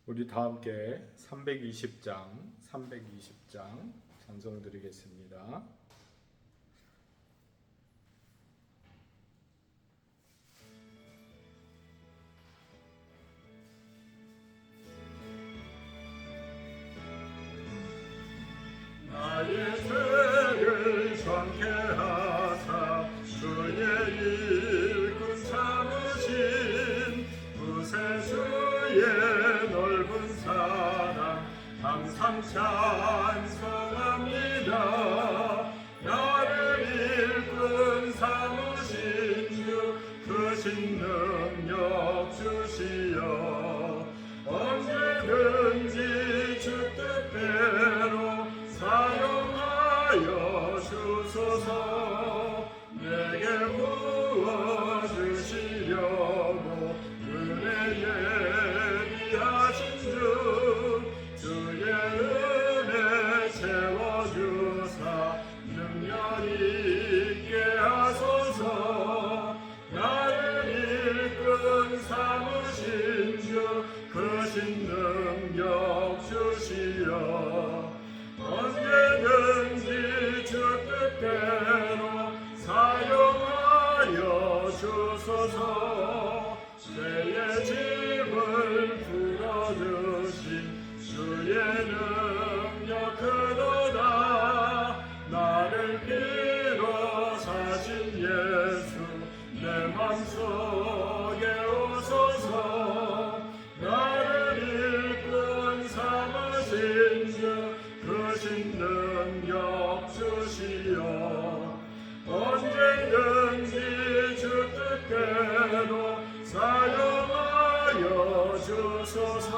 우리 다 함께 320장 찬송 드리겠습니다. 나의 죄를 정케 하사 주의 일꾼 삼으신 구세주의 넓은 사랑 항상 찬송합니다. 나를 일꾼 삼으신 주 크신 능력 주시어 언제든지 주 뜻대로 사용하여 주소서. 내게 부어주시려고 은혜 예비하신 주 주의 은혜 채워주사 능력 있게 하소서. 나를 일꾼 삼으신 주 크신 능력 주시어 언제든지 주 뜻대로 사용하여 주소서. 죄의 짐을 풀어주신 주의 능력 크도다. 나를 피로 사신 예수 내 맘속에 오소서. 나를 일꾼 삼으신 주 크신 능력 주시어 언제든지 주 뜻대로 사용하여 주소서.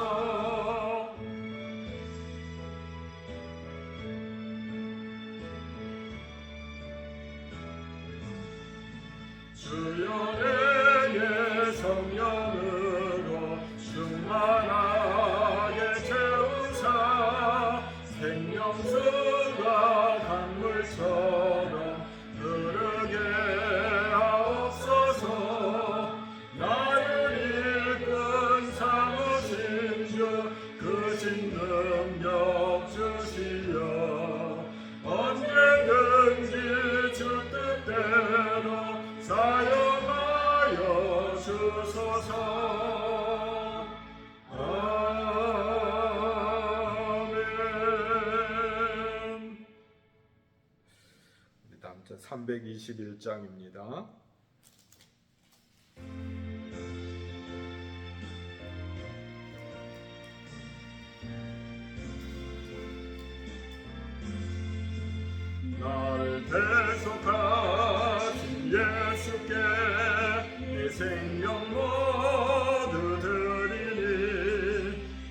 주여 내게 성령으로 충만하게 채우사 생명수가 강물처럼 흐르게 하옵소서. 나를 일꾼 삼으신 주 크신 능력 주시어 언제든지 주 뜻대로 사용하여 주소서. 아멘. 우리 다음 장 321장입니다. 날 대속하신 예수께 내 생명 모두 드리니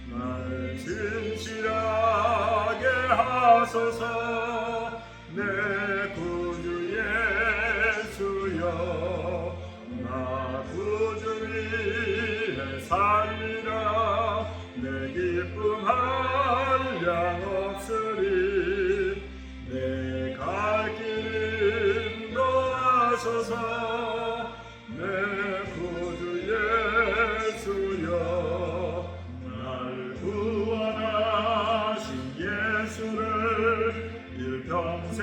날 진실하게 하소서. 내 구주 예수여 나 구주 위에 살리라. 내 기쁨 한량 없으리. 내 갈 길 인도하소서. 내 구주 예수여 날 구원하신 예수를 일평생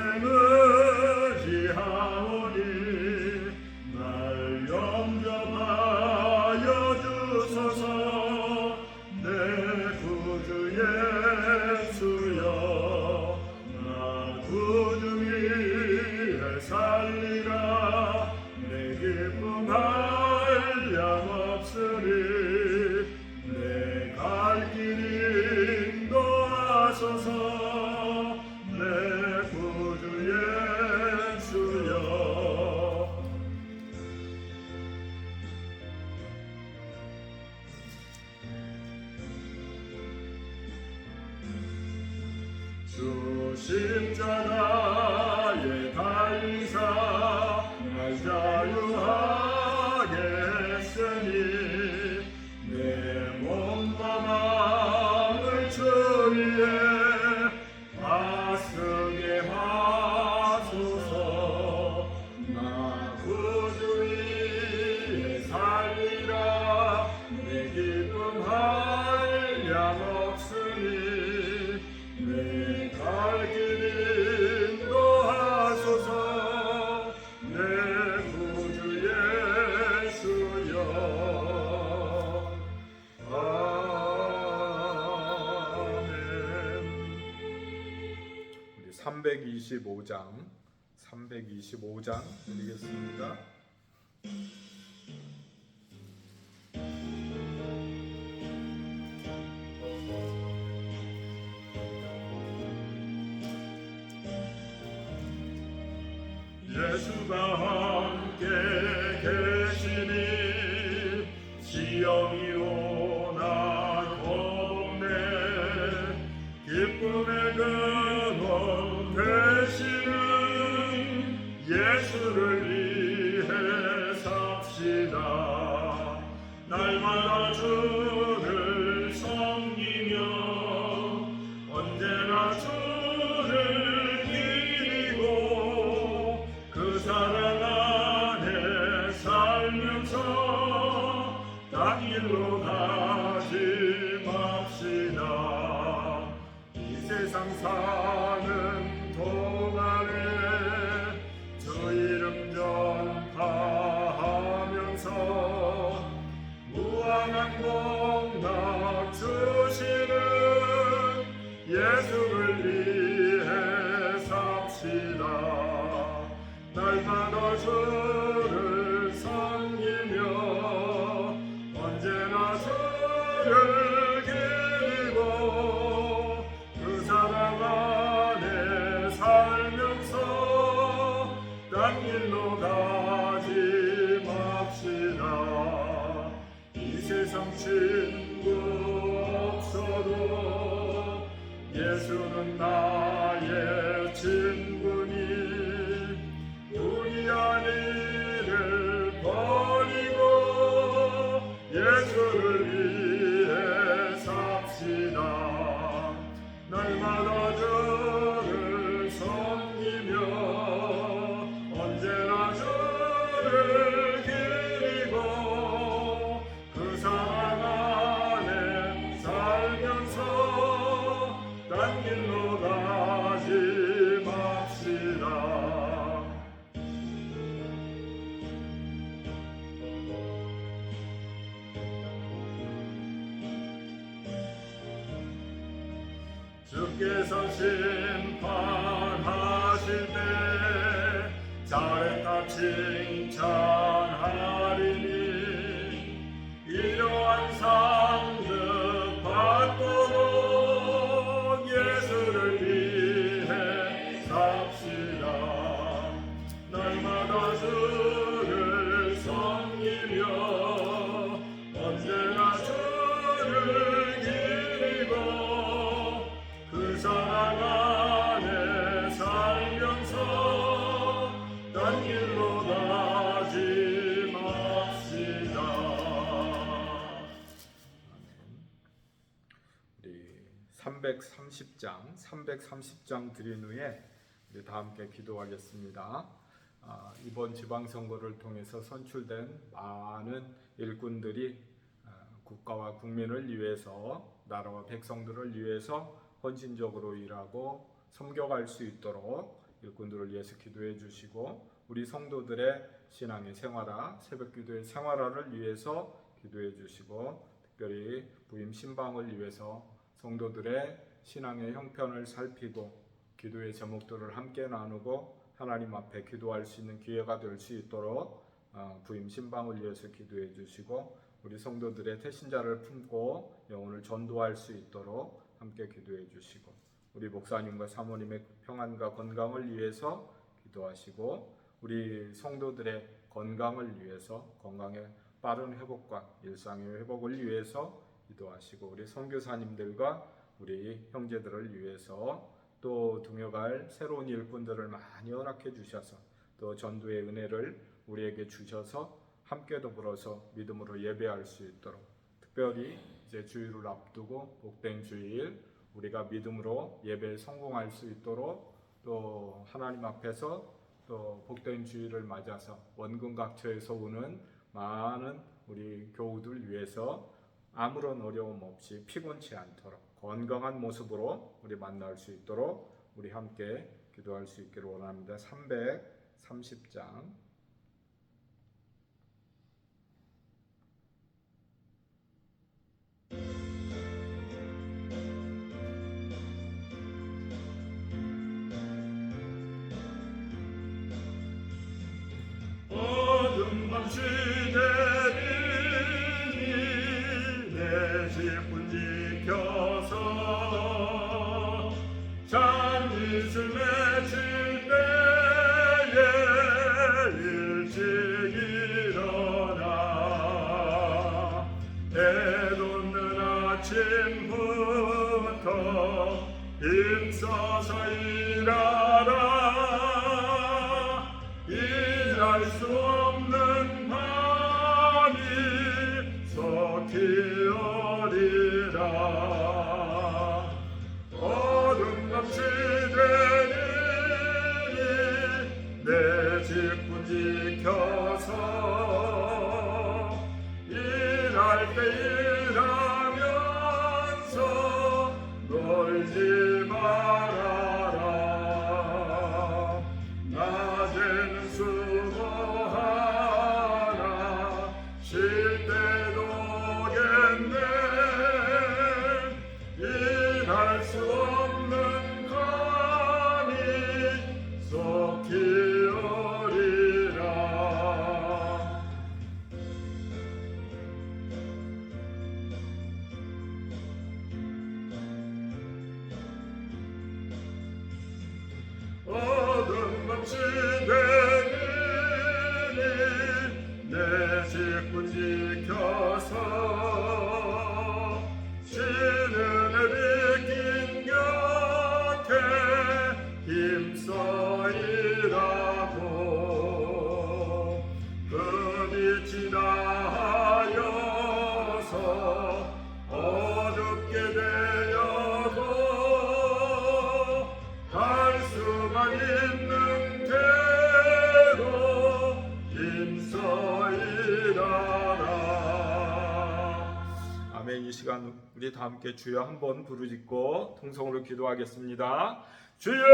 의지하오니 날 영접하여 주소서. 내 구주 예수여 구주 위에 살리라. 내 기쁨 한량 없으리. 내 갈 길 인도하소서. 내 구주 예수여 주 십자가에 달리사 날 자유하게 했으니 내 몸과 마음을 주 위에 다 쓰게 하소서. 나 구주 위에 살리라. 내 기쁨 한량 325장 드리겠습니다. 예수가 함께 계시니 시험이 오나 겁내 기쁨의 근원 되시는 예수를 위해 삽시다. 날마다 주를 섬기며 언제나 주를 기리고 그 사랑 안에 살면서 딴 길로 가지 맙시다. 이 세상 사는 동안에 주 이름 전파하면서 무한한 복락 주시는 예수를 위해 삽시다. 날마다 주를 섬기며 언제나 주를 기리고 그 사랑 안에 살면서 딴 길로 가지 맙시다. 이 세상 친구 없어도 예수는 나의 친구니 우리 아니를 버리고 예수를 위해 삽시다. 날마다 주를 섬기며 언제나 주를 기리고 그 사랑 안에 살면서 딴 길로 가지 맙시다. 주께서 심판하실 때 잘했다 칭찬하리니 이러한 상급 받도록 예수를 위해 삽시다. 날마다 주를 섬기며 언제나 주를 기리고 그 사랑 안에 살면서 딴 길로 가지 맙시다. 우리 330장 드린 후에 우리 다 함께 기도하겠습니다. 이번 지방선거를 통해서 선출된 많은 일꾼들이 국가와 국민을 위해서, 나라와 백성들을 위해서 헌신적으로 일하고 섬겨갈 수 있도록 일꾼들을 위해서 기도해 주시고, 우리 성도들의 신앙의 생활화, 새벽기도의 생활화를 위해서 기도해 주시고, 특별히 부임 신방을 위해서 성도들의 신앙의 형편을 살피고 기도의 제목들을 함께 나누고 하나님 앞에 기도할 수 있는 기회가 될 수 있도록 부임 신방을 위해서 기도해 주시고, 우리 성도들의 태신자를 품고 영혼을 전도할 수 있도록 함께 기도해 주시고, 우리 목사님과 사모님의 평안과 건강을 위해서 기도하시고, 우리 성도들의 건강을 위해서, 건강의 빠른 회복과 일상의 회복을 위해서 기도하시고, 우리 선교사님들과 우리 형제들을 위해서, 또 등여갈 새로운 일꾼들을 많이 허락해 주셔서 또 전도의 은혜를 우리에게 주셔서 함께 더불어서 믿음으로 예배할 수 있도록, 특별히 이제 주일을 앞두고 복된 주일 우리가 믿음으로 예배에 성공할 수 있도록, 또 하나님 앞에서 또 복된 주일을 맞아서 원근 각처에서 오는 많은 우리 교우들 위해서 아무런 어려움 없이 피곤치 않도록 건강한 모습으로 우리 만날 수 있도록 우리 함께 기도할 수 있기를 원합니다. 330장 집은 지켜서 잔이슬 맺힐 때에 일찍 일어나 해 돋는 아침부터 힘써서 일하라 일할 수 없는 밤이 속히 오리라 어둠같이 되리니 내 집은 지켜서 일할 때 일하면서 놀지 말아라 낮에는 수고하라 쉴 때도 오겠네 일할 수 없는 감이 속히 오리라 어둠같이 되리니 내 집은 지켜서 지는 해 비긴 곁에 힘써 일하고 그 빛이 나하여서 어둡게 되어도 갈 수만 있는 대로 힘써 일하라 아멘. 이 시간 우리 다 함께 주여 한번 부르짖고 통성으로 기도하겠습니다. 주여!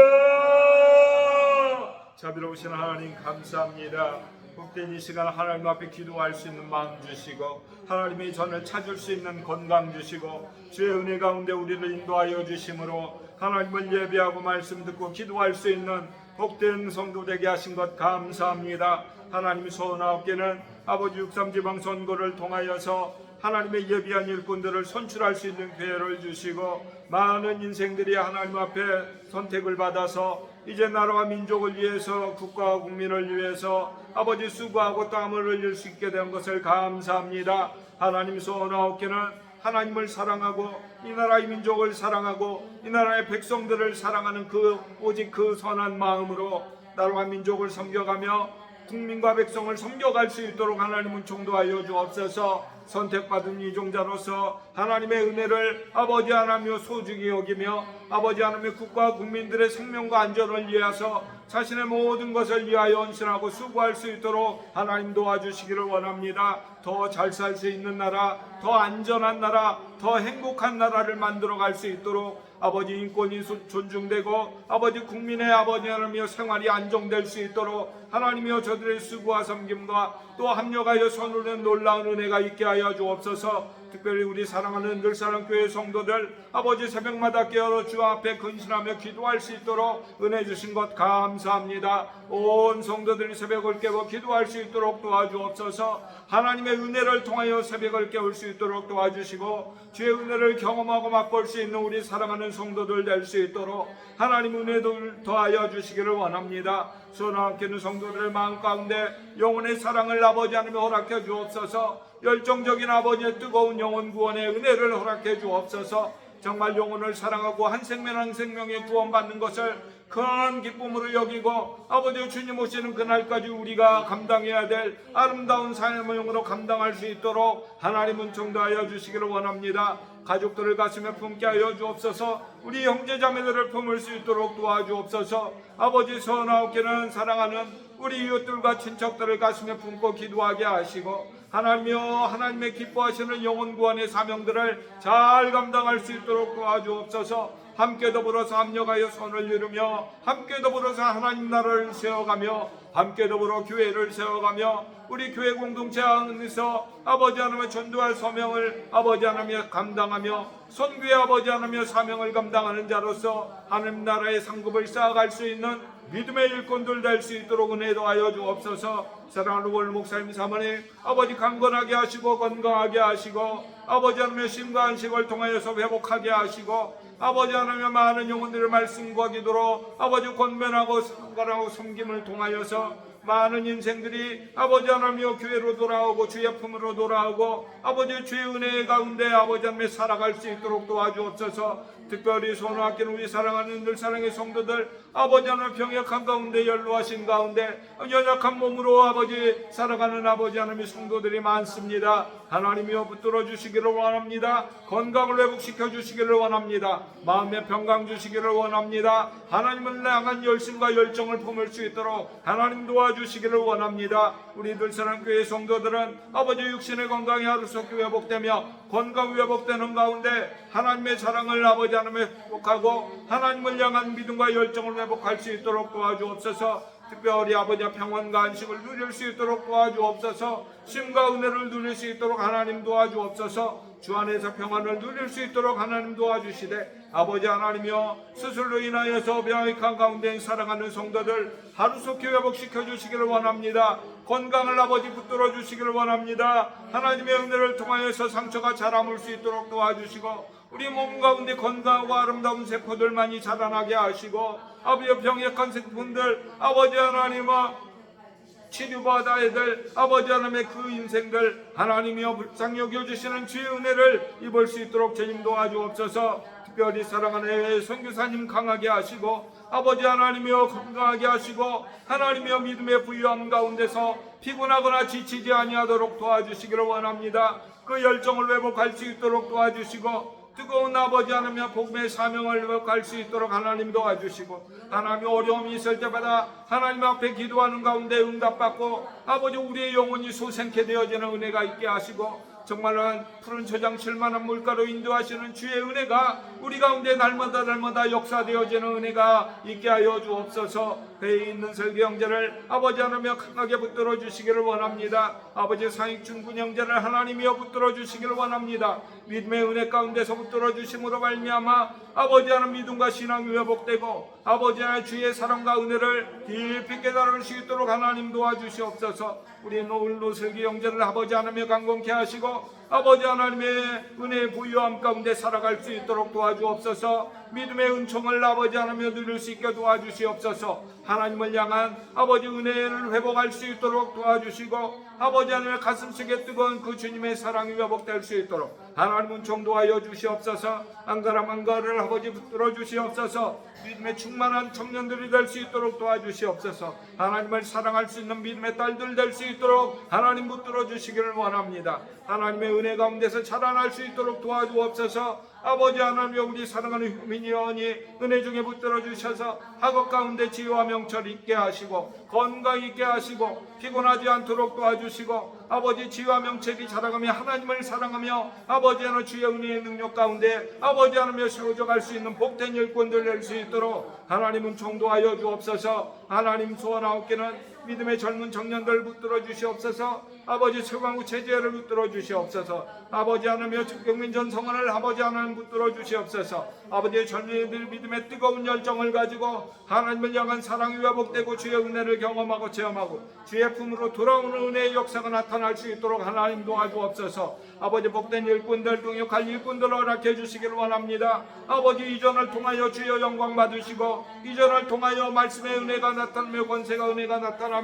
자비로우신 하나님 감사합니다. 복된 이 시간 하나님 앞에 기도할 수 있는 마음 주시고 하나님의 전을 찾을 수 있는 건강 주시고 주의 은혜 가운데 우리를 인도하여 주심으로 하나님을 예배하고 말씀 듣고 기도할 수 있는 복된 성도 되게 하신 것 감사합니다. 하나님 소원하옵기는 아버지 63지방 선거를 통하여서 하나님의 예비한 일꾼들을 선출할 수 있는 기회를 주시고 많은 인생들이 하나님 앞에 선택을 받아서 이제 나라와 민족을 위해서 국가와 국민을 위해서 아버지 수고하고 땀을 흘릴 수 있게 된 것을 감사합니다. 하나님 소원하옵기는 하나님을 사랑하고 이 나라의 민족을 사랑하고 이 나라의 백성들을 사랑하는 오직 그 선한 마음으로 나라와 민족을 섬겨가며 국민과 백성을 섬겨갈 수 있도록 하나님은 총도하여 주옵소서. 선택받은 이종자로서 하나님의 은혜를 아버지 하나님여 소중히 여기며 아버지 하나님의 국가와 국민들의 생명과 안전을 위하여 자신의 모든 것을 위하여 헌신하고 수고할 수 있도록 하나님 도와주시기를 원합니다. 더 잘 살 수 있는 나라, 더 안전한 나라, 더 행복한 나라를 만들어갈 수 있도록 아버지 인권이 존중되고 아버지 국민의 아버지 하나님이여 생활이 안정될 수 있도록 하나님이여 저들의 수고와 섬김과 또 합력하여 선우는 놀라운 은혜가 있게 하여 주옵소서. 특별히 우리 사랑하는 늘사랑교회 성도들 아버지 새벽마다 깨어러 주 앞에 근신하며 기도할 수 있도록 은혜 주신 것 감사합니다. 온 성도들이 새벽을 깨워 기도할 수 있도록 도와주옵소서. 하나님의 은혜를 통하여 새벽을 깨울 수 있도록 도와주시고 주의 은혜를 경험하고 맛볼 수 있는 우리 사랑하는 성도들 될 수 있도록 하나님 은혜를 더하여 주시기를 원합니다. 소원하옵기는 성도들의 마음 가운데 영혼의 사랑을 아버지 하나님 허락해 주옵소서. 열정적인 아버지의 뜨거운 영혼 구원의 은혜를 허락해 주옵소서. 정말 영혼을 사랑하고 한 생명 한 생명의 구원받는 것을 큰 기쁨으로 여기고 아버지 주님 오시는 그날까지 우리가 감당해야 될 아름다운 사명으로 감당할 수 있도록 하나님은 총도하여 주시기를 원합니다. 가족들을 가슴에 품게 하여 주옵소서. 우리 형제자매들을 품을 수 있도록 도와주옵소서. 아버지 선하옵기는 사랑하는 우리 이웃들과 친척들을 가슴에 품고 기도하게 하시고 하나님이여 하나님의 기뻐하시는 영혼 구원의 사명들을 잘 감당할 수 있도록 도와주옵소서. 함께 더불어서 합력하여 손을 이루며 함께 더불어서 하나님 나라를 세워가며 함께 더불어 교회를 세워가며 우리 교회 공동체 안에서 아버지 하나님의 전도할 소명을 아버지 하나님이 감당하며 선교의 아버지 하나님의 사명을 감당하는 자로서 하나님 나라의 상급을 쌓아갈 수 있는 믿음의 일꾼들 될 수 있도록 은혜 더하여 주옵소서. 사랑하는 월 목사님 사모님 아버지 강건하게 하시고 건강하게 하시고 아버지 하나님의 심과 안식을 통하여서 회복하게 하시고 아버지 하나님의 많은 영혼들의 말씀과 기도로 아버지 권면하고 상관하고 섬김을 통하여서 많은 인생들이 아버지 하나님의 교회로 돌아오고 주의 품으로 돌아오고 아버지 주의 은혜 가운데 아버지 하나님의 살아갈 수 있도록 도와주옵소서. 특별히 소원하기는 우리 사랑하는 늘 사랑의 성도들 아버지 하나님 병약한 가운데 연로하신 가운데 연약한 몸으로 아버지 살아가는 아버지 하나님의 성도들이 많습니다. 하나님이여 붙들어 주시기를 원합니다. 건강을 회복시켜 주시기를 원합니다. 마음의 평강 주시기를 원합니다. 하나님을 향한 열심과 열정을 품을 수 있도록 하나님 도와주시기를 원합니다. 우리들 사랑교회 성도들은 아버지 육신의 건강이 하루속히 회복되며 건강 회복되는 가운데 하나님의 사랑을 아버지 하나님 회복하고 하나님을 향한 믿음과 열정을 회복할 수 있도록 도와주옵소서. 특별히 아버지의 평안과 안식을 누릴 수 있도록 도와주옵소서. 쉼과 은혜를 누릴 수 있도록 하나님 도와주옵소서. 주 안에서 평안을 누릴 수 있도록 하나님 도와주시되 아버지 하나님이여 스스로 인하여서 병약한 가운데 살아가는 성도들 하루속히 회복시켜 주시기를 원합니다. 건강을 아버지 붙들어 주시기를 원합니다. 하나님의 은혜를 통하여서 상처가 자라물 수 있도록 도와주시고 우리 몸 가운데 건강하고 아름다운 세포들만이 자라나게 하시고 아버지 병약한 세포들 아버지 하나님아 치료받아야 될 아버지 하나님의 그 인생들 하나님이여 불쌍히 여겨주시는 주의 은혜를 입을 수 있도록 주님 도와주옵소서. 특별히 사랑하는 선교사님 강하게 하시고 아버지 하나님이여 건강하게 하시고 하나님이여 믿음의 부유함 가운데서 피곤하거나 지치지 아니하도록 도와주시기를 원합니다. 그 열정을 회복할 수 있도록 도와주시고 뜨거운 아버지 하나님의 복음의 사명을 회복할 수 있도록 하나님 도와주시고 하나님의 어려움이 있을 때마다 하나님 앞에 기도하는 가운데 응답받고 아버지 우리의 영혼이 소생케 되어지는 은혜가 있게 하시고 정말로 푸른 초장 칠만한 물가로 인도하시는 주의 은혜가 우리 가운데 날마다 역사되어지는 은혜가 있게 하여 주옵소서. 배에 있는 설교 형제를 아버지 하나님이여 강하게 붙들어 주시기를 원합니다. 아버지 상익중군 형제를 하나님이여 붙들어 주시기를 원합니다. 믿음의 은혜 가운데서 붙들어 주심으로 말미암아 아버지 하나님 믿음과 신앙이 회복되고 아버지 하나님 주의 사랑과 은혜를 깊이 깨달을 수 있도록 하나님 도와주시옵소서. 우리 노슬기 형제를 아버지 하나님의 강건케 하시고 아버지 하나님의 은혜의 부유함 가운데 살아갈 수 있도록 도와주옵소서. 믿음의 은총을 아버지 하나님여 누릴 수 있게 도와주시옵소서. 하나님을 향한 아버지 은혜를 회복할 수 있도록 도와주시고 아버지 하나님의 가슴속에 뜨거운 그 주님의 사랑이 회복될 수 있도록 하나님 은총 도와여 주시옵소서. 안가를 아버지 붙들어 주시옵소서. 믿음의 충만한 청년들이 될 수 있도록 도와주시옵소서. 하나님을 사랑할 수 있는 믿음의 딸들 될 수 있도록 하나님 붙들어 주시기를 원합니다. 하나님의 은혜 가운데서 자라날 수 있도록 도와주옵소서. 아버지 하나님 우리 사랑하는 민의원이 은혜 중에 붙들어 주셔서 학업 가운데 지혜와 명철 있게 하시고 건강 있게 하시고 피곤하지 않도록 도와주시고 아버지 지혜와 명철이 자라가며 하나님을 사랑하며 아버지 하나님 주의 은혜의 능력 가운데 아버지 하나님을 세워져갈 수 있는 복된 일꾼들 될 수 있도록 하나님은 총도하여 주옵소서. 하나님 소원하옵기는 믿음의 젊은 청년들 붙들어 주시옵소서. 아버지 최강우 체제를 붙들어 주시옵소서. 아버지 하나님의 국민 전성원을 아버지 하나님 붙들어 주시옵소서. 아버지의 젊은이들 믿음의 뜨거운 열정을 가지고 하나님을 향한 사랑이 회복되고 주의 은혜를 경험하고 체험하고 주의 품으로 돌아오는 은혜의 역사가 나타날 수 있도록 하나님 도와주옵소서. 아버지 복된 일꾼들 동역할 일꾼들을 허락해 주시기를 원합니다. 아버지 이전을 통하여 주여 영광 받으시고 이전을 통하여 말씀의 은혜가 나타나며 권세가 은혜가 나타나며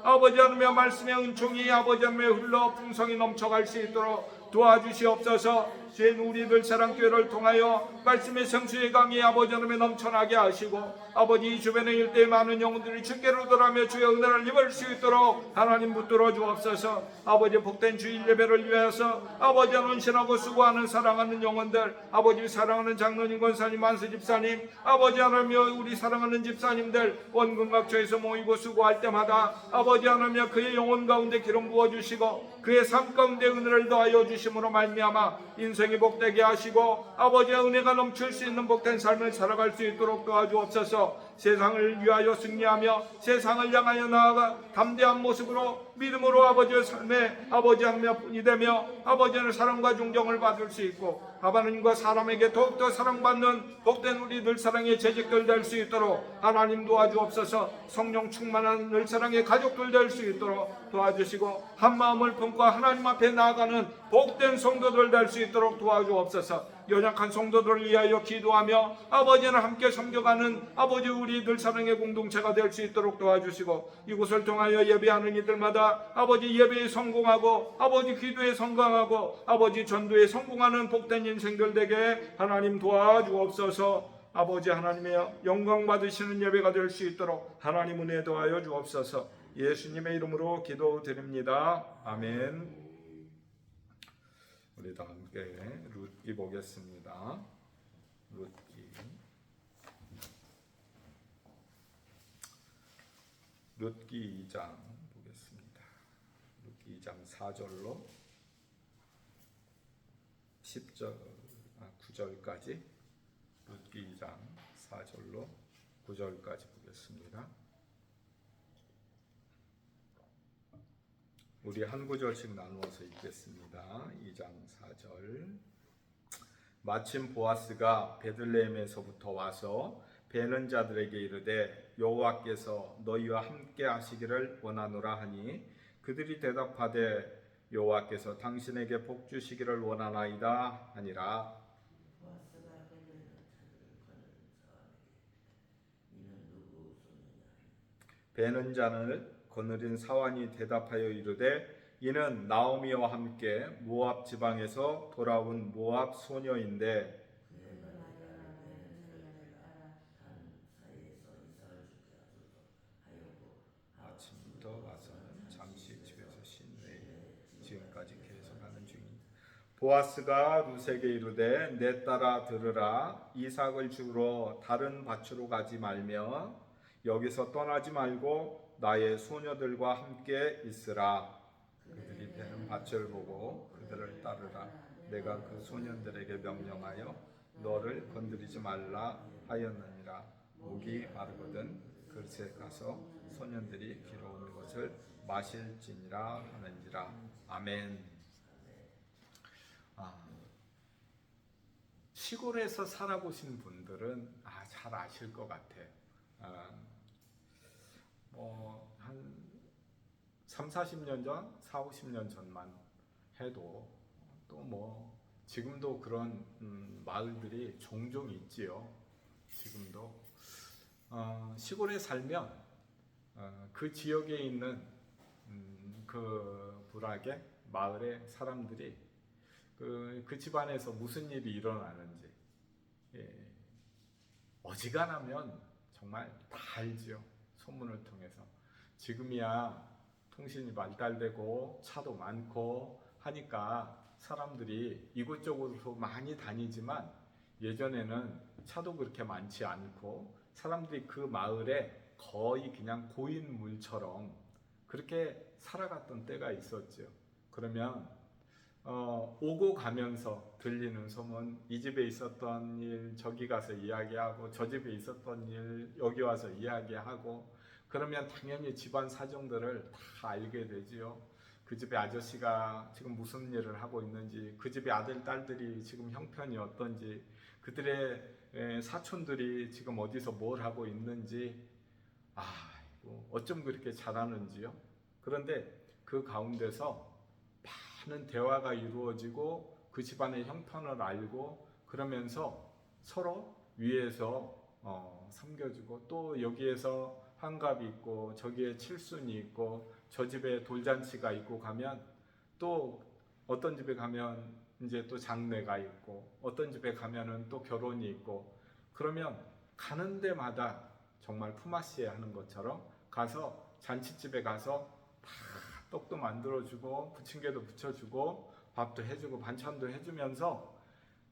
아버지 하나님의 말씀의 은총이 아버지 하나님의 흘러 풍성이 넘쳐갈 수 있도록 도와주시옵소서. 주인 우리들 사랑교회를 통하여 말씀의 성수의 강이 아버지 하나님의 넘쳐나게 하시고 아버지 이 주변의 일대에 많은 영혼들이 주께로 돌아며 주의 은혜를 입을 수 있도록 하나님 붙들어 주옵소서. 아버지 복된 주일 예배를 위하여서 아버지 헌신하고 수고하는 사랑하는 영혼들 아버지 사랑하는 장로님 권사님 만수 집사님 아버지 하나님여 우리 사랑하는 집사님들 원근각처에서 모이고 수고할 때마다 아버지 하나님여 그의 영혼 가운데 기름 부어주시고 그의 삶 가운데 은혜를 더하여 주심으로 말미암아 인생이 복되게 하시고 아버지의 은혜가 넘칠 수 있는 복된 삶을 살아갈 수 있도록 도와주옵소서. 세상을 위하여 승리하며 세상을 향하여 나아가 담대한 모습으로 믿음으로 아버지의 삶에 아버지 한 명뿐이 되며 아버지는 사랑과 존경을 받을 수 있고 하나님과 사람에게 더욱더 사랑받는 복된 우리 늘사랑의 재직들 될 수 있도록 하나님 도와주옵소서. 성령 충만한 늘사랑의 가족들 될 수 있도록 도와주시고 한 마음을 품고 하나님 앞에 나아가는 복된 성도들 될 수 있도록 도와주옵소서. 연약한 성도들을 위하여 기도하며 아버지는 함께 섬겨가는 아버지 우리 늘사랑의 공동체가 될 수 있도록 도와주시고 이곳을 통하여 예배하는 이들마다 아버지 예배에 성공하고 아버지 기도에 성공하고 아버지 전도에 성공하는 복된 인생들 되게 하나님 도와주옵소서. 아버지 하나님의 영광 받으시는 예배가 될 수 있도록 하나님 은혜 도와여 주옵소서. 예수님의 이름으로 기도드립니다. 아멘. 우리 다 함께 룻기 보겠습니다. 룻기 2장 보겠습니다. 룻기 2장 4절로 9절까지 룻기 2장 4절로 9절까지 보겠습니다. 우리 한 구절씩 나누어서 읽겠습니다. 2장 4절. 마침 보아스가 베들레헴에서부터 와서 베는 자들에게 이르되 여호와께서 너희와 함께 하시기를 원하노라 하니 그들이 대답하되 여호와께서 당신에게 복 주시기를 원하나이다 하니라. 베는 자를 거느린 사환이 대답하여 이르되 이는 나오미와 함께 모압 지방에서 돌아온 모압 소녀인데 아침부터 와서는 잠시 집에서 쉰 후에 지금까지 계속하는 중입니다. 보아스가 룻에게 이르되 내 딸아 들으라. 이삭을 주러 다른 밭으로 가지 말며 여기서 떠나지 말고 나의 소녀들과 함께 있으라. 그들이 베는 밭을 보고 그들을 따르라. 내가 그 소년들에게 명령하여 너를 건드리지 말라 하였느니라. 목이 마르거든 그릇에 가서 소년들이 길어오는 것을 마실지니라 하는지라. 아멘. 시골에서 살아보신 분들은 잘 아실 것 같아. 한 3, 40년 전, 4, 50년 전만 해도 또 지금도 그런 마을들이 종종 있지요. 지금도 시골에 살면 그 지역에 있는 그 부락의 마을의 사람들이 그 집안에서 무슨 일이 일어나는지 어지간하면 정말 다 알지요. 소문을 통해서. 지금이야 통신이 발달되고 차도 많고 하니까 사람들이 이곳저곳으로 많이 다니지만 예전에는 차도 그렇게 많지 않고 사람들이 그 마을에 거의 그냥 고인물처럼 그렇게 살아갔던 때가 있었죠. 그러면 오고 가면서 들리는 소문, 이 집에 있었던 일 저기 가서 이야기하고 저 집에 있었던 일 여기 와서 이야기하고 그러면 당연히 집안 사정들을 다 알게 되지요. 그 집의 아저씨가 지금 무슨 일을 하고 있는지, 그 집의 아들, 딸들이 지금 형편이 어떤지, 그들의 사촌들이 지금 어디서 뭘 하고 있는지, 어쩜 그렇게 잘하는지요. 그런데 그 가운데서 많은 대화가 이루어지고 그 집안의 형편을 알고 그러면서 서로 위에서 섬겨주고 또 여기에서 환갑이 있고 저기에 칠순이 있고 저 집에 돌잔치가 있고 가면 또 어떤 집에 가면 이제 또 장례가 있고 어떤 집에 가면은 또 결혼이 있고 그러면 가는 데마다 정말 품앗이 하는 것처럼 가서 잔치집에 가서 다 떡도 만들어주고 부침개도 부쳐주고 밥도 해주고 반찬도 해주면서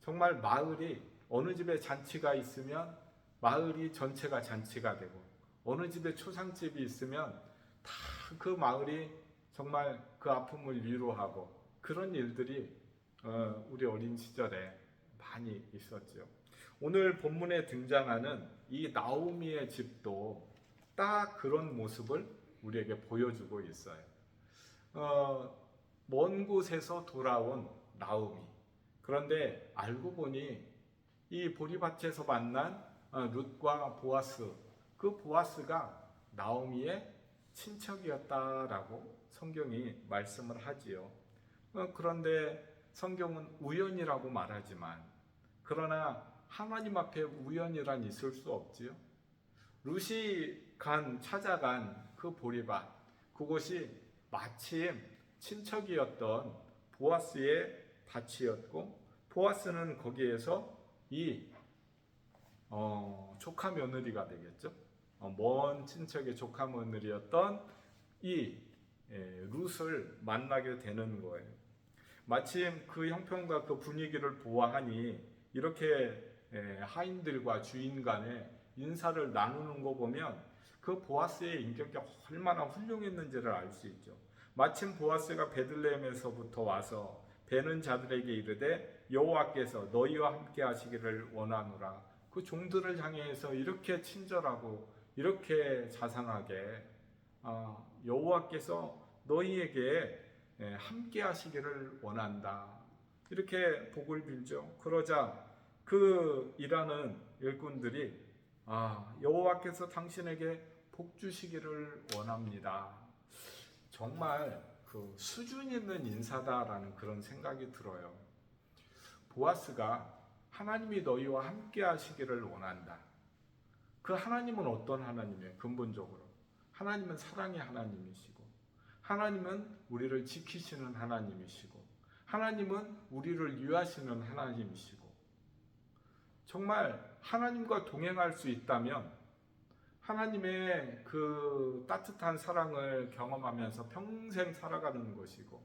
정말 마을이 어느 집에 잔치가 있으면 마을이 전체가 잔치가 되고 어느 집에 초상집이 있으면 다 그 마을이 정말 그 아픔을 위로하고 그런 일들이 우리 어린 시절에 많이 있었죠. 오늘 본문에 등장하는 이 나오미의 집도 딱 그런 모습을 우리에게 보여주고 있어요. 먼 곳에서 돌아온 나오미. 그런데 알고 보니 이 보리밭에서 만난 룻과 보아스, 그 보아스가 나오미의 친척이었다라고 성경이 말씀을 하지요. 그런데 성경은 우연이라고 말하지만, 그러나 하나님 앞에 우연이란 있을 수 없지요. 룻이 찾아간 그 보리밭, 그곳이 마침 친척이었던 보아스의 밭이었고, 보아스는 거기에서 이 조카 며느리가 되겠죠. 먼 친척의 조카 며느리였던 이 룻을 만나게 되는 거예요. 마침 그 형편과 그 분위기를 보아하니 이렇게 하인들과 주인 간에 인사를 나누는 거 보면 그 보아스의 인격이 얼마나 훌륭했는지를 알 수 있죠. 마침 보아스가 베들레헴에서부터 와서 베는 자들에게 이르되 여호와께서 너희와 함께 하시기를 원하노라. 그 종들을 향해서 이렇게 친절하고 이렇게 자상하게 여호와께서 너희에게 함께 하시기를 원한다. 이렇게 복을 빌죠. 그러자 그 일하는 일꾼들이 여호와께서 당신에게 복 주시기를 원합니다. 정말 그 수준 있는 인사다라는 그런 생각이 들어요. 보아스가 하나님이 너희와 함께 하시기를 원한다. 그 하나님은 어떤 하나님이에요? 근본적으로 하나님은 사랑의 하나님이시고, 하나님은 우리를 지키시는 하나님이시고, 하나님은 우리를 위하시는 하나님이시고, 정말 하나님과 동행할 수 있다면 하나님의 그 따뜻한 사랑을 경험하면서 평생 살아가는 것이고,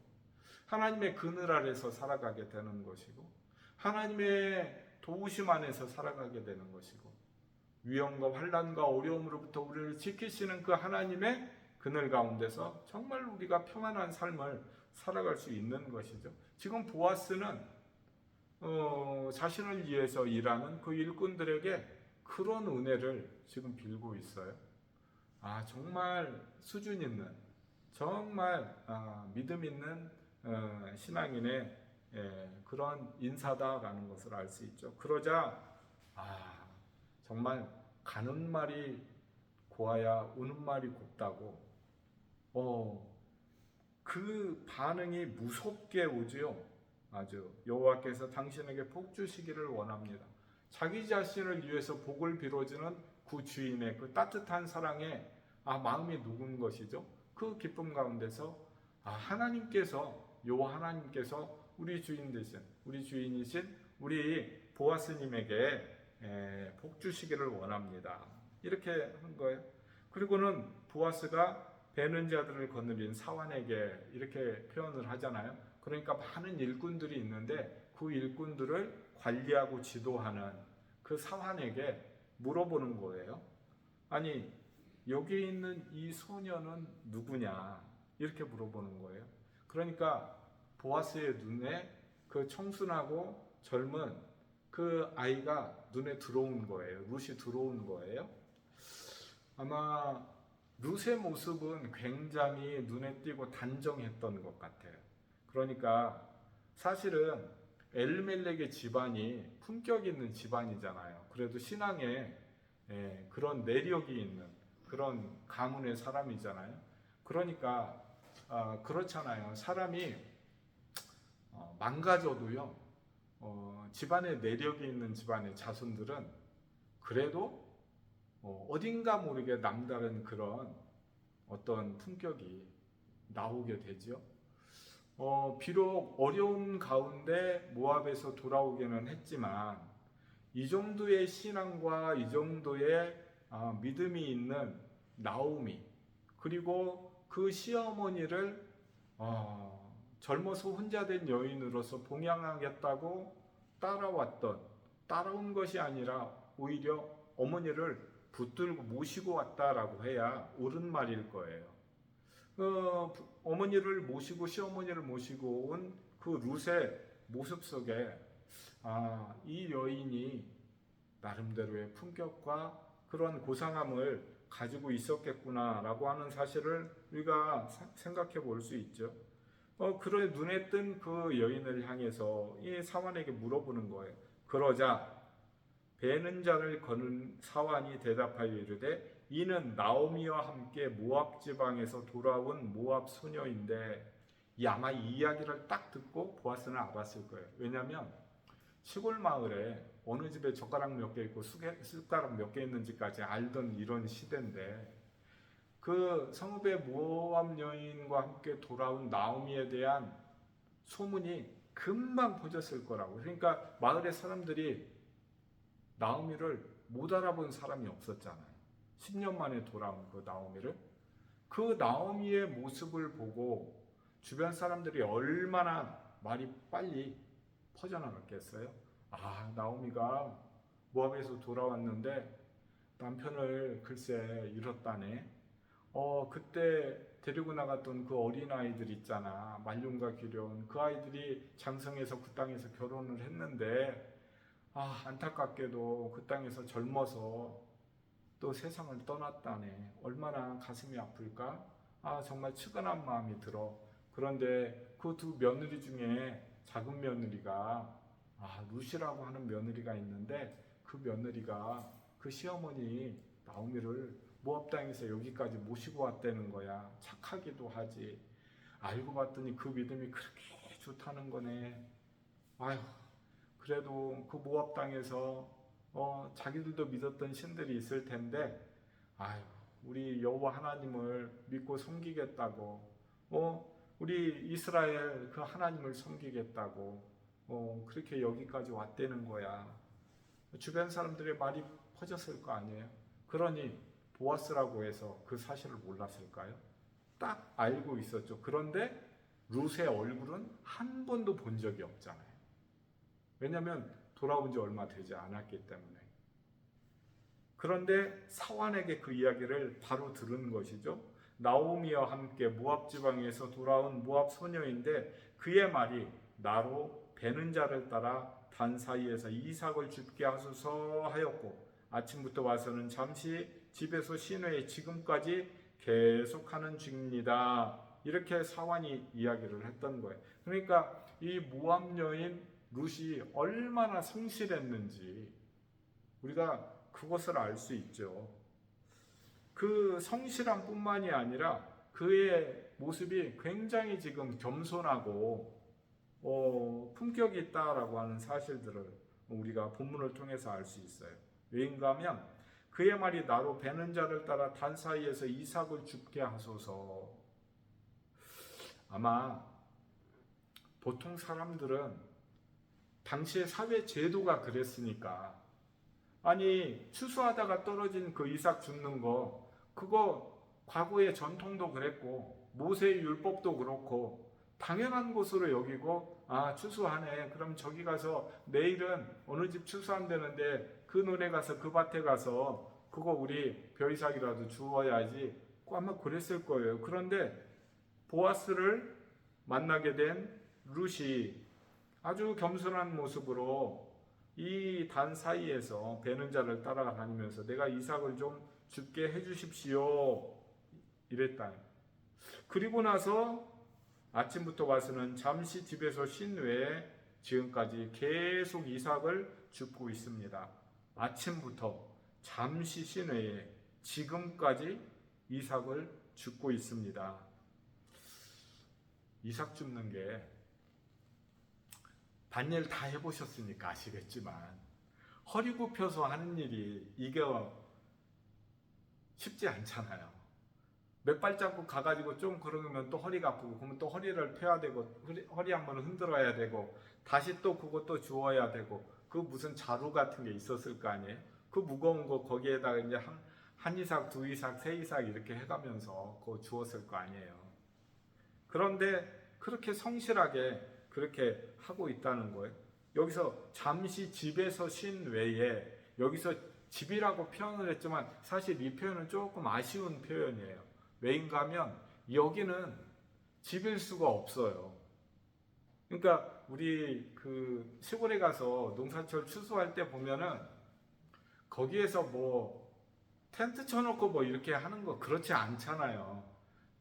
하나님의 그늘 아래서 살아가게 되는 것이고, 하나님의 도우심 안에서 살아가게 되는 것이고, 위험과 환난과 어려움으로부터 우리를 지키시는 그 하나님의 그늘 가운데서 정말 우리가 평안한 삶을 살아갈 수 있는 것이죠. 지금 보아스는 자신을 위해서 일하는 그 일꾼들에게 그런 은혜를 지금 빌고 있어요. 정말 수준 있는, 정말 믿음 있는 신앙인의 그런 인사다라는 것을 알 수 있죠. 그러자 정말 가는 말이 고와야 오는 말이 곱다고, 그 반응이 무섭게 오지요. 아주 여호와께서 당신에게 복 주시기를 원합니다. 자기 자신을 위해서 복을 빌어주는 그 주인의 그 따뜻한 사랑에 마음이 녹은 것이죠. 그 기쁨 가운데서 여호와 하나님께서 우리 주인 되신, 우리 주인이신 우리 보아스님에게 복 주시기를 원합니다. 이렇게 한 거예요. 그리고는 보아스가 베는 자들을 거느린 사환에게 이렇게 표현을 하잖아요. 그러니까 많은 일꾼들이 있는데 그 일꾼들을 관리하고 지도하는 그 사환에게 물어보는 거예요. 아니, 여기 있는 이 소녀는 누구냐? 이렇게 물어보는 거예요. 그러니까 보아스의 눈에 그 청순하고 젊은 그 아이가 눈에 들어온 거예요. 룻이 들어온 거예요. 아마 룻의 모습은 굉장히 눈에 띄고 단정했던 것 같아요. 그러니까 사실은 엘멜렉의 집안이 품격 있는 집안이잖아요. 그래도 신앙에 그런 내력이 있는 그런 가문의 사람이잖아요. 그러니까 그렇잖아요. 사람이 망가져도요, 집안에 내력이 있는 집안의 자손들은 그래도 어딘가 모르게 남다른 그런 어떤 품격이 나오게 되죠. 비록 어려운 가운데 모압에서 돌아오기는 했지만 이 정도의 신앙과 이 정도의 믿음이 있는 나오미, 그리고 그 시어머니를 젊어서 혼자 된 여인으로서 봉양하겠다고 따라온 것이 아니라 오히려 어머니를 붙들고 모시고 왔다라고 해야 옳은 말일 거예요. 어머니를 모시고 시어머니를 모시고 온 그 룻의 모습 속에 이 여인이 나름대로의 품격과 그런 고상함을 가지고 있었겠구나라고 하는 사실을 우리가 생각해 볼 수 있죠. 그래 눈에 뜬 그 여인을 향해서 이 사환에게 물어보는 거예요. 그러자 배는 자를 거는 사환이 대답하여 이르되 이는 나오미와 함께 모압 지방에서 돌아온 모압 소녀인데 아마 이 이야기를 딱 듣고 보아스는 알았을 거예요. 왜냐하면 시골 마을에 어느 집에 젓가락 몇 개 있고 숟가락 몇 개 있는지까지 알던 이런 시대인데 그 성읍의 모압 여인과 함께 돌아온 나오미에 대한 소문이 금방 퍼졌을 거라고. 그러니까 마을의 사람들이 나오미를 못 알아본 사람이 없었잖아요. 10년 만에 돌아온 그 나오미를. 그 나오미의 모습을 보고 주변 사람들이 얼마나 말이 빨리 퍼져나갔겠어요? 나오미가 모압에서 돌아왔는데 남편을 글쎄 잃었다네. 그때 데리고 나갔던 그 어린아이들 있잖아. 말륜과 기련. 그 아이들이 장성해서 그 땅에서 결혼을 했는데 안타깝게도 그 땅에서 젊어서 또 세상을 떠났다네. 얼마나 가슴이 아플까? 정말 측은한 마음이 들어. 그런데 그 두 며느리 중에 작은 며느리가 루시라고 하는 며느리가 있는데 그 며느리가 그 시어머니 나오미를 모압 땅에서 여기까지 모시고 왔다는 거야. 착하기도 하지. 알고 봤더니 그 믿음이 그렇게 좋다는 거네. 그래도 그 모압 땅에서 자기들도 믿었던 신들이 있을 텐데 우리 여호와 하나님을 믿고 섬기겠다고 우리 이스라엘 그 하나님을 섬기겠다고 그렇게 여기까지 왔다는 거야. 주변 사람들의 말이 퍼졌을 거 아니에요. 그러니 보아스라고 해서 그 사실을 몰랐을까요? 딱 알고 있었죠. 그런데 룻의 얼굴은 한 번도 본 적이 없잖아요. 왜냐하면 돌아온 지 얼마 되지 않았기 때문에. 그런데 사환에게 그 이야기를 바로 들은 것이죠. 나오미와 함께 모압 지방에서 돌아온 모압 소녀인데 그의 말이 나로 배는 자를 따라 단 사이에서 이삭을 죽게 하소서 하였고 아침부터 와서는 잠시 집에서 쉰 후에 지금까지 계속하는 중입니다. 이렇게 사환이 이야기를 했던 거예요. 그러니까 이 모압 여인 룻이 얼마나 성실했는지 우리가 그것을 알 수 있죠. 그 성실함 뿐만이 아니라 그의 모습이 굉장히 지금 겸손하고 품격이 있다라고 하는 사실들을 우리가 본문을 통해서 알 수 있어요. 왜인가 하면 그의 말이 나로 배는 자를 따라 단 사이에서 이삭을 죽게 하소서. 아마 보통 사람들은 당시의 사회 제도가 그랬으니까 추수하다가 떨어진 그 이삭 죽는 거 그거 과거의 전통도 그랬고 모세의 율법도 그렇고 당연한 것으로 여기고 추수하네. 그럼 저기 가서 내일은 어느 집 추수한다는데 그 논에 가서 그 밭에 가서 그거 우리 벼이삭이라도 주워야지. 아마 그랬을 거예요. 그런데 보아스를 만나게 된 룻이 아주 겸손한 모습으로 이 단 사이에서 배는 자를 따라다니면서 내가 이삭을 좀 죽게 해주십시오 이랬다. 그리고 나서 아침부터 와서는 잠시 집에서 쉰 후에 지금까지 계속 이삭을 줍고 있습니다. 아침부터 잠시 쉰 후에 지금까지 이삭을 줍고 있습니다. 이삭 줍는 게 밭일 다 해보셨으니까 아시겠지만 허리 굽혀서 하는 일이 이게 쉽지 않잖아요. 몇 발자국 가가지고 좀 그러면 또 허리가 아프고 그러면 또 허리를 펴야 되고 허리 한번 흔들어야 되고 다시 또 그것도 주워야 되고 그 무슨 자루 같은 게 있었을 거 아니에요. 그 무거운 거 거기에다가 이제 한 이삭, 두 이삭, 세 이삭 이렇게 해가면서 그거 주웠을 거 아니에요. 그런데 그렇게 성실하게 그렇게 하고 있다는 거예요. 여기서 잠시 집에서 쉰 외에 여기서 집이라고 표현을 했지만 사실 이 표현은 조금 아쉬운 표현이에요. 왜인가 하면 여기는 집일 수가 없어요. 그러니까 우리 그 시골에 가서 농사철 추수할 때 보면은 거기에서 뭐 텐트 쳐놓고 뭐 이렇게 하는 거 그렇지 않잖아요.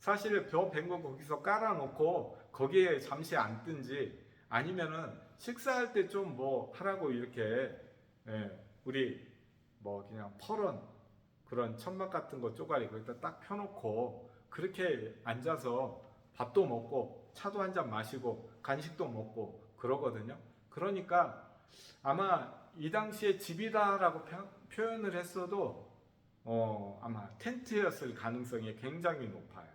사실 벼 벤 거 거기서 깔아놓고 거기에 잠시 앉든지 아니면은 식사할 때 좀 뭐 하라고 이렇게 우리 뭐 그냥 퍼런 그런 천막 같은 거 쪼가리 거기다 딱 펴놓고 그렇게 앉아서 밥도 먹고 차도 한 잔 마시고 간식도 먹고 그러거든요. 그러니까 아마 이 당시에 집이다라고 표현을 했어도 아마 텐트였을 가능성이 굉장히 높아요.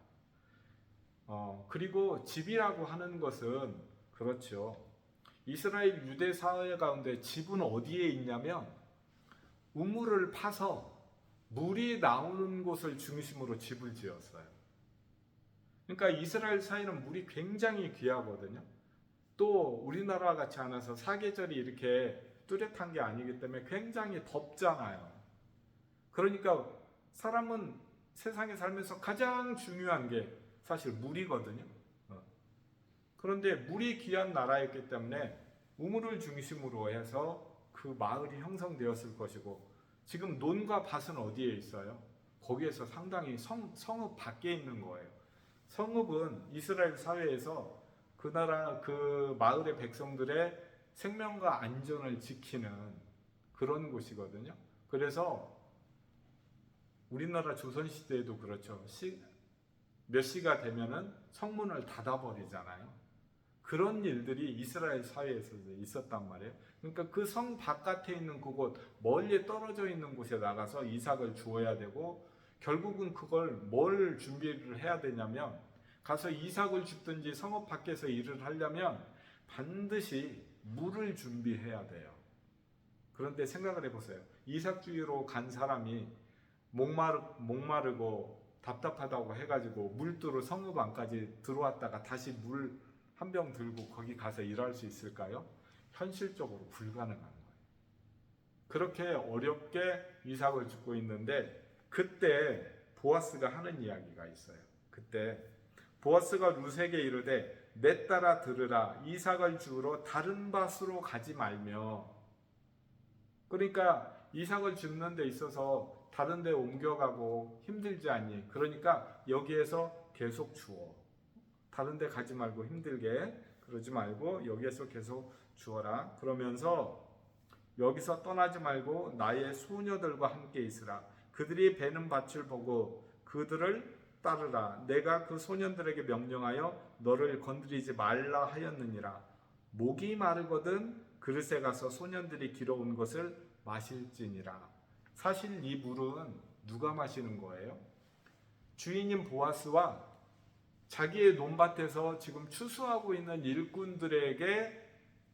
그리고 집이라고 하는 것은 그렇죠. 이스라엘 유대 사회 가운데 집은 어디에 있냐면 우물을 파서 물이 나오는 곳을 중심으로 집을 지었어요. 그러니까 이스라엘 사회는 물이 굉장히 귀하거든요. 또 우리나라와 같이 않아서 사계절이 이렇게 뚜렷한 게 아니기 때문에 굉장히 덥잖아요. 그러니까 사람은 세상에 살면서 가장 중요한 게 사실 물이거든요. 그런데 물이 귀한 나라였기 때문에 우물을 중심으로 해서 그 마을이 형성되었을 것이고, 지금 논과 밭은 어디에 있어요? 거기에서 상당히 성읍 밖에 있는 거예요. 성읍은 이스라엘 사회에서 그 나라 그 마을의 백성들의 생명과 안전을 지키는 그런 곳이거든요. 그래서 우리나라 조선시대에도 그렇죠. 몇 시가 되면은 성문을 닫아버리잖아요. 그런 일들이 이스라엘 사회에서 있었단 말이에요. 그러니까 그 성 바깥에 있는 그곳, 멀리 떨어져 있는 곳에 나가서 이삭을 주어야 되고, 결국은 그걸 뭘 준비를 해야 되냐면, 가서 이삭을 줍든지 성읍 밖에서 일을 하려면 반드시 물을 준비해야 돼요. 그런데 생각을 해보세요. 이삭 주위로 간 사람이 목마르고 답답하다고 해가지고 물두로 성읍 안까지 들어왔다가 다시 물 한 병 들고 거기 가서 일할 수 있을까요? 현실적으로 불가능한 거예요. 그렇게 어렵게 이삭을 줍고 있는데, 그때 보아스가 하는 이야기가 있어요. 그때 보아스가 룻에게 이르되 내 딸아 들으라, 이삭을 주우러 다른 밭으로 가지 말며. 그러니까 이삭을 줍는 데 있어서 다른 데 옮겨가고 힘들지 않니? 그러니까 여기에서 계속 주어. 다른 데 가지 말고 힘들게 그러지 말고 여기에서 계속 주어라. 그러면서 여기서 떠나지 말고 나의 소녀들과 함께 있으라. 그들이 베는 밭을 보고 그들을 따르라. 내가 그 소년들에게 명령하여 너를 건드리지 말라 하였느니라. 목이 마르거든 그릇에 가서 소년들이 길어온 것을 마실지니라. 사실 이 물은 누가 마시는 거예요? 주인인 보아스와 자기의 논밭에서 지금 추수하고 있는 일꾼들에게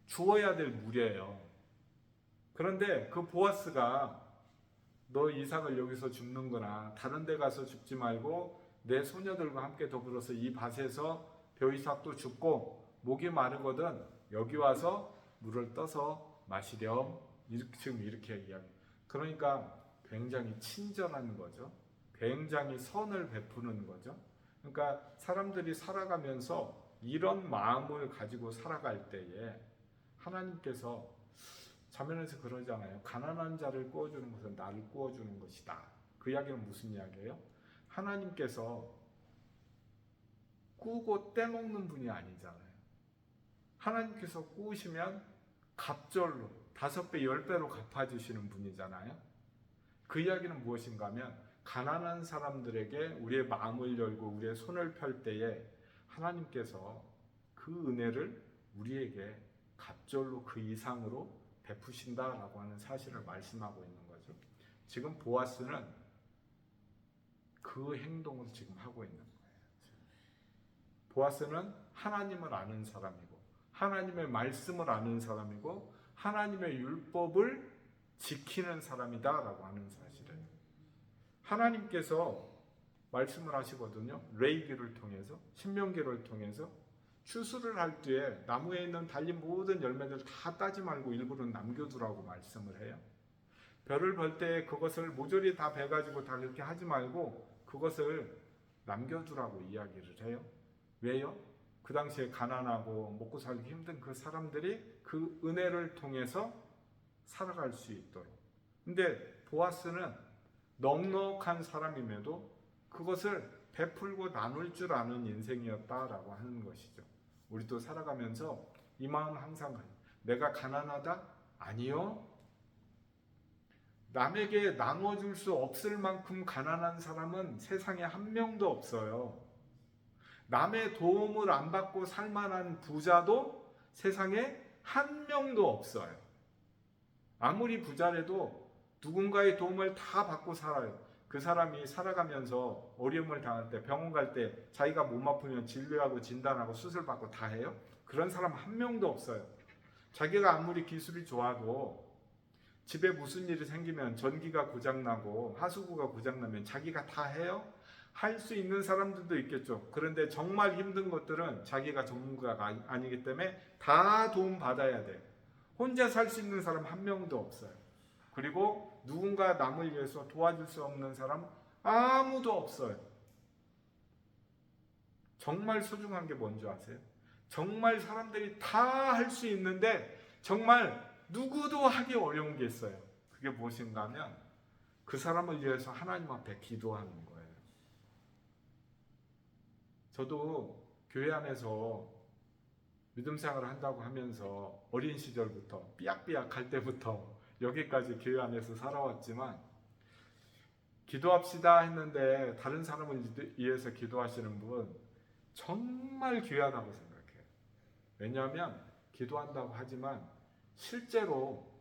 주어야 될 물이에요. 그런데 그 보아스가 너 이삭을 여기서 줍는구나, 다른 데 가서 줍지 말고 내 소녀들과 함께 더불어서 이 밭에서 벼이삭도 줍고 목이 마르거든 여기 와서 물을 떠서 마시렴. 지금 이렇게 이야기. 그러니까 굉장히 친절한 거죠. 굉장히 선을 베푸는 거죠. 그러니까 사람들이 살아가면서 이런 마음을 가지고 살아갈 때에 하나님께서 자면에서 그러잖아요. 가난한 자를 구워주는 것은 나를 구워주는 것이다. 그 이야기는 무슨 이야기예요? 하나님께서 꾸고 떼먹는 분이 아니잖아요. 하나님께서 꾸우시면 갑절로 5배, 10배로 갚아주시는 분이잖아요. 그 이야기는 무엇인가 하면 가난한 사람들에게 우리의 마음을 열고 우리의 손을 펼 때에 하나님께서 그 은혜를 우리에게 갑절로 그 이상으로 베푸신다라고 하는 사실을 말씀하고 있는 거죠. 지금 보아스는 그 행동을 지금 하고 있는 거예요. 보아스는 하나님을 아는 사람이고 하나님의 말씀을 아는 사람이고 하나님의 율법을 지키는 사람이다라고 하는 사실을 하나님께서 말씀을 하시거든요. 레위기를 통해서, 신명기를 통해서 추수를 할 때에 나무에 있는 달린 모든 열매들 다 따지 말고 일부는 남겨두라고 말씀을 해요. 벼를 벌 때 그것을 모조리 다 베가지고 다 그렇게 하지 말고 그것을 남겨두라고 이야기를 해요. 왜요? 그 당시에 가난하고 먹고 살기 힘든 그 사람들이 그 은혜를 통해서 살아갈 수 있도록. 근데 보아스는 넉넉한 사람임에도 그것을 베풀고 나눌 줄 아는 인생이었다라고 하는 것이죠. 우리도 살아가면서 이 마음 항상 가요. 내가 가난하다? 아니요. 남에게 나눠줄 수 없을 만큼 가난한 사람은 세상에 한 명도 없어요. 남의 도움을 안 받고 살만한 부자도 세상에 한 명도 없어요. 아무리 부자라도 누군가의 도움을 다 받고 살아요. 그 사람이 살아가면서 어려움을 당할 때, 병원 갈 때 자기가 몸 아프면 진료하고 진단하고 수술받고 다 해요? 그런 사람 한 명도 없어요. 자기가 아무리 기술이 좋아도 집에 무슨 일이 생기면 전기가 고장나고 하수구가 고장나면 자기가 다 해요? 할 수 있는 사람들도 있겠죠. 그런데 정말 힘든 것들은 자기가 전문가가 아니기 때문에 다 도움 받아야 돼요. 혼자 살 수 있는 사람 한 명도 없어요. 그리고 누군가 남을 위해서 도와줄 수 없는 사람 아무도 없어요. 정말 소중한 게 뭔지 아세요? 정말 사람들이 다 할 수 있는데 정말 누구도 하기 어려운 게 있어요. 그게 무엇인가 하면 그 사람을 위해서 하나님 앞에 기도하는 거예요. 저도 교회 안에서 믿음 생활을 한다고 하면서 어린 시절부터 삐약삐약할 때부터 여기까지 교회 안에서 살아왔지만 기도합시다 했는데 다른 사람을 위해서 기도하시는 분 정말 귀하다고 생각해요. 왜냐하면 기도한다고 하지만 실제로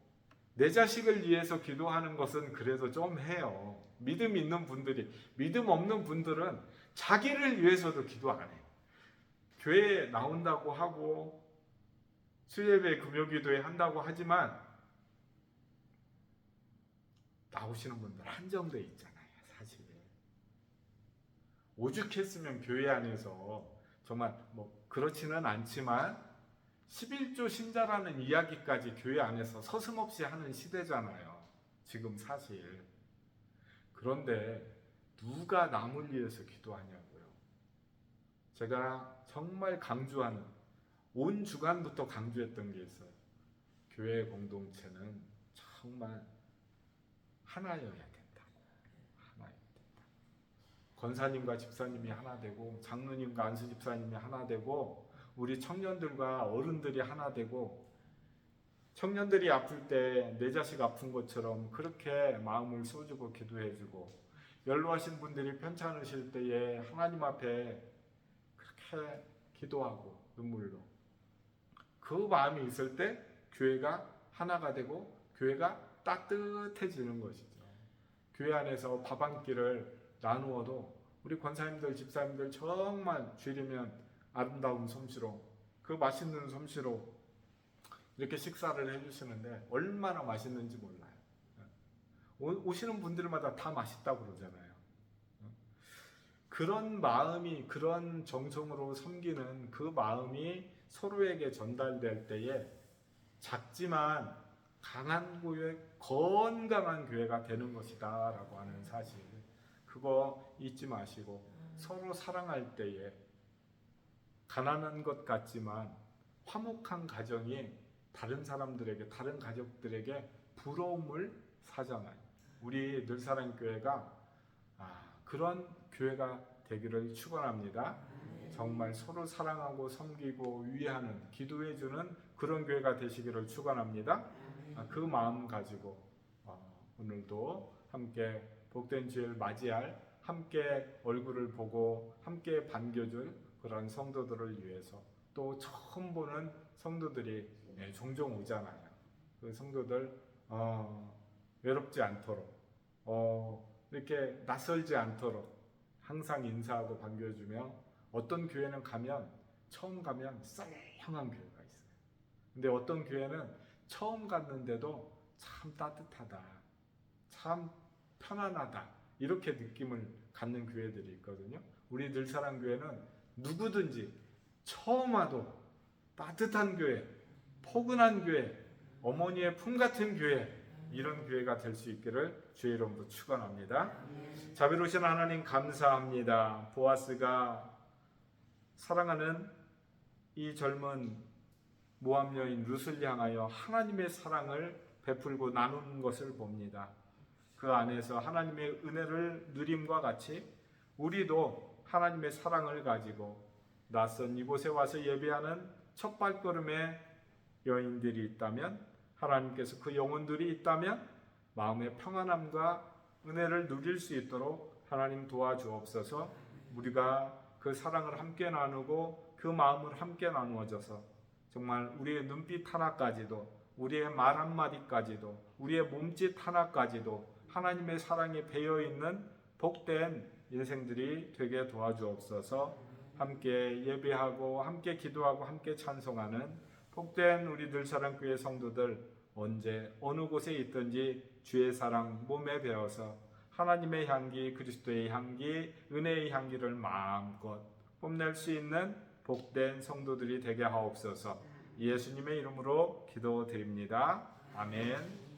내 자식을 위해서 기도하는 것은 그래도 좀 해요. 믿음 있는 분들이. 믿음 없는 분들은 자기를 위해서도 기도 안 해요. 교회에 나온다고 하고 수요예배 금요기도에 한다고 하지만 나오시는 분들 한정돼 있잖아요. 사실 오죽했으면 교회 안에서 정말 뭐 그렇지는 않지만 11조 신자라는 이야기까지 교회 안에서 서슴없이 하는 시대잖아요. 지금 사실. 그런데 누가 남을 위해서 기도하냐고요. 제가 정말 강조하는, 온 주간부터 강조했던 게 있어요. 교회 공동체는 정말 하나여야 된다고. 하나여야 된다. 권사님과 집사님이 하나 되고, 장로님과 안수 집사님이 하나 되고, 우리 청년들과 어른들이 하나 되고, 청년들이 아플 때 내 자식 아픈 것처럼 그렇게 마음을 쏟주고 기도해주고, 연로하신 분들이 편찮으실 때에 하나님 앞에 그렇게 기도하고 눈물로 그 마음이 있을 때 교회가 하나가 되고 교회가 따뜻해지는 것이죠. 교회 안에서 밥 한 끼를 나누어도 우리 권사님들 집사님들 정말 주일이면 아름다운 솜씨로 그 맛있는 솜씨로 이렇게 식사를 해주시는데 얼마나 맛있는지 몰라요. 오시는 분들마다 다 맛있다고 그러잖아요. 그런 마음이, 그런 정성으로 섬기는 그 마음이 서로에게 전달될 때에 작지만 강한 교회, 건강한 교회가 되는 것이다 라고 하는 사실, 그거 잊지 마시고 서로 사랑할 때에 가난한 것 같지만 화목한 가정이 다른 사람들에게, 다른 가족들에게 부러움을 사잖아요. 우리 늘사랑교회가 그런 교회가 되기를 축원합니다. 정말 서로 사랑하고 섬기고 위하는, 기도해주는 그런 교회가 되시기를 축원합니다. 그 마음 가지고 오늘도 함께 복된 주일 맞이할, 함께 얼굴을 보고 함께 반겨줄 그런 성도들을 위해서, 또 처음 보는 성도들이 종종 오잖아요. 그 성도들 외롭지 않도록, 이렇게 낯설지 않도록 항상 인사하고 반겨주며, 어떤 교회는 처음 가면 썰렁한 교회가 있어요. 근데 어떤 교회는 처음 갔는데도 참 따뜻하다, 참 편안하다, 이렇게 느낌을 갖는 교회들이 있거든요. 우리 늘사랑교회는 누구든지 처음 와도 따뜻한 교회, 포근한 교회, 어머니의 품 같은 교회, 이런 교회가 될 수 있기를 주의 이름으로 축원합니다. 자비로우신 하나님 감사합니다. 보아스가 사랑하는 이 젊은 모압 여인 룻을 향하여 하나님의 사랑을 베풀고 나누는 것을 봅니다. 그 안에서 하나님의 은혜를 누림과 같이 우리도 하나님의 사랑을 가지고 낯선 이곳에 와서 예배하는 첫 발걸음의 여인들이 있다면, 하나님께서 그 영혼들이 있다면 마음의 평안함과 은혜를 누릴 수 있도록 하나님 도와주옵소서. 우리가 그 사랑을 함께 나누고 그 마음을 함께 나누어져서 정말 우리의 눈빛 하나까지도, 우리의 말 한마디까지도, 우리의 몸짓 하나까지도 하나님의 사랑이 배어있는 복된 인생들이 되게 도와주옵소서. 함께 예배하고 함께 기도하고 함께 찬송하는 복된 우리들 사랑교회 성도들, 언제 어느 곳에 있든지 주의 사랑 몸에 배어서 하나님의 향기, 그리스도의 향기, 은혜의 향기를 마음껏 뽐낼 수 있는 복된 성도들이 되게 하옵소서. 예수님의 이름으로 기도드립니다. 아멘.